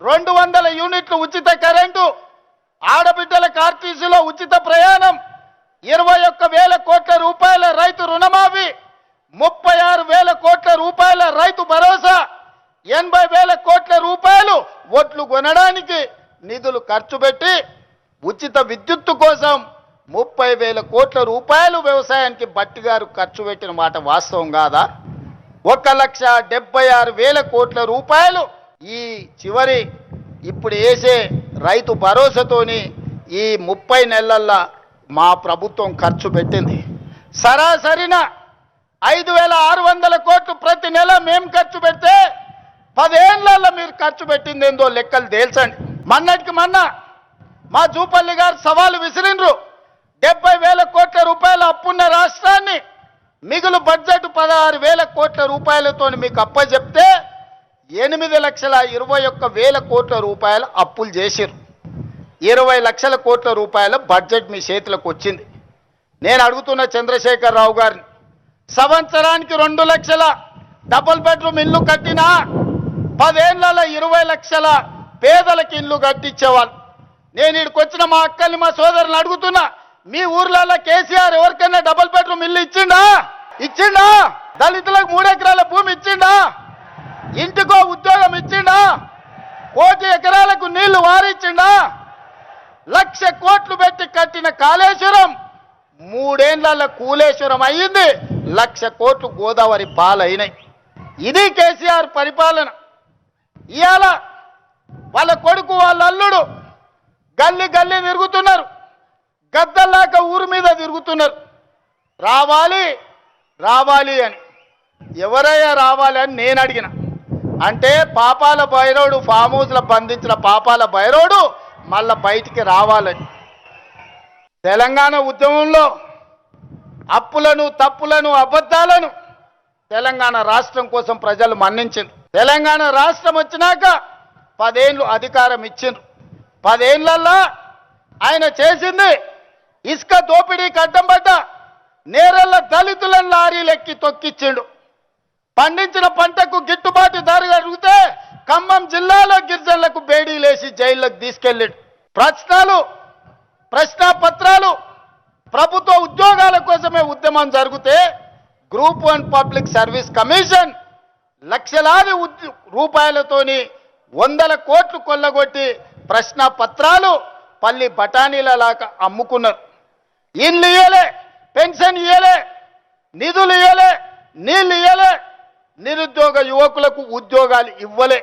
200 యూనిట్లు ఉచిత కరెంటు, ఆడబిడ్డలకు ఆర్టీసీలో ఉచిత ప్రయాణం, 21,000 కోట్ల రూపాయల రైతు రుణమాఫీ, 36,000 కోట్ల రూపాయల రైతు భరోసా, 80,000 కోట్ల రూపాయలు ఒట్లు కొనడానికి నిధులు ఖర్చు పెట్టి ఉచిత విద్యుత్తు కోసం 30,000 కోట్ల రూపాయలు వ్యవసాయానికి బట్టి గారు ఖర్చు పెట్టిన మాట వాస్తవం కాదా? 1,76,000 కోట్ల రూపాయలు ఈ చివరి ఇప్పుడు వేసే రైతు భరోసాతోని ఈ 30 నెలల్లో మా ప్రభుత్వం ఖర్చు పెట్టింది. సరాసరిన 5,600 కోట్లు ప్రతి నెల మేము ఖర్చు పెడితే 10 ఏళ్లలో మీరు ఖర్చు పెట్టింది ఏందో లెక్కలు తేల్చండి. మొన్నటికి మొన్న మా జూపల్లి గారు సవాలు విసిరిండ్రు. 70,000 కోట్ల రూపాయల అప్పున్న రాష్ట్రాన్ని మిగులు బడ్జెట్ 16,000 కోట్ల రూపాయలతో మీకు అప్పచెప్తే 8,21,000 కోట్ల రూపాయల అప్పులు చేసిరు. 20 లక్షల కోట్ల రూపాయల బడ్జెట్ మీ చేతులకు వచ్చింది. నేను అడుగుతున్న చంద్రశేఖర్ రావు గారిని, సంవత్సరానికి 2 లక్షల డబుల్ బెడ్రూమ్ ఇల్లు కట్టినా 10 ఏళ్లలో 20 లక్షల పేదలకు ఇల్లు కట్టించేవాళ్ళు. నేను ఇక్కడికి వచ్చిన మా అక్కల్ని మా సోదరుని అడుగుతున్నా, మీ ఊర్లలో కేసీఆర్ ఎవరికైనా డబుల్ బెడ్రూమ్ ఇల్లు ఇచ్చిండా? దళితులకు 3 ఎకరాల భూమి ఇచ్చిండా? ఇంటికో ఉద్యోగం ఇచ్చిండా? 1 కోటి ఎకరాలకు నీళ్లు వారిచ్చిండా? 1,00,000 కోట్లు పెట్టి కట్టిన కాళేశ్వరం 3 ఏళ్లలో కూలేశ్వరం అయ్యింది. 1,00,000 కోట్లు గోదావరి పాలైనాయి. ఇది కేసీఆర్ పరిపాలన. ఇవాళ వాళ్ళ కొడుకు వాళ్ళ అల్లుడు గల్లీ గల్లీ తిరుగుతున్నారు, గద్దల్లాక ఊరి మీద తిరుగుతున్నారు. రావాలి అని. ఎవరయ్యా రావాలి అని నేను అడిగిన. అంటే పాపాల భైరవుడు ఫామ్ హౌస్లో బంధించిన పాపాల భైరవుడు మళ్ళా బయటికి రావాలని. తెలంగాణ ఉద్యమంలో అప్పులను, తప్పులను, అబద్ధాలను తెలంగాణ రాష్ట్రం కోసం ప్రజలు మన్నించింది. తెలంగాణ రాష్ట్రం వచ్చినాక 10 ఏళ్ళు అధికారం ఇచ్చిండ్రు. 10 ఏళ్లలో ఆయన చేసింది ఇసుక దోపిడీకి అడ్డం పడ్డ నేరల్ల దళితులను లారీలెక్కి తొక్కిచ్చిండు. పండించిన పంటకు గిట్టుబాటు ధర అడిగితే ఖమ్మం జిల్లాలో గిరిజనులకు బేడీలేసి జైల్లోకి తీసుకెళ్ళాడు. ప్రశ్నాపత్రాలు ప్రభుత్వ ఉద్యోగాల కోసమే ఉద్యమం జరిగితే గ్రూప్ 1 పబ్లిక్ సర్వీస్ కమిషన్ లక్షలాది రూపాయలతోని 100 కోట్లు కొల్లగొట్టి ప్రశ్నాపత్రాలు పల్లి బఠానీలలాగా అమ్ముకున్నారు. ఇల్లు ఇయ్యలే, పెన్షన్ ఇయ్యలే, నిధులు ఇయ్యలే, నీళ్ళు ఇయ్యలే, నిరుద్యోగ యువకులకు ఉద్యోగాలు ఇవ్వలే.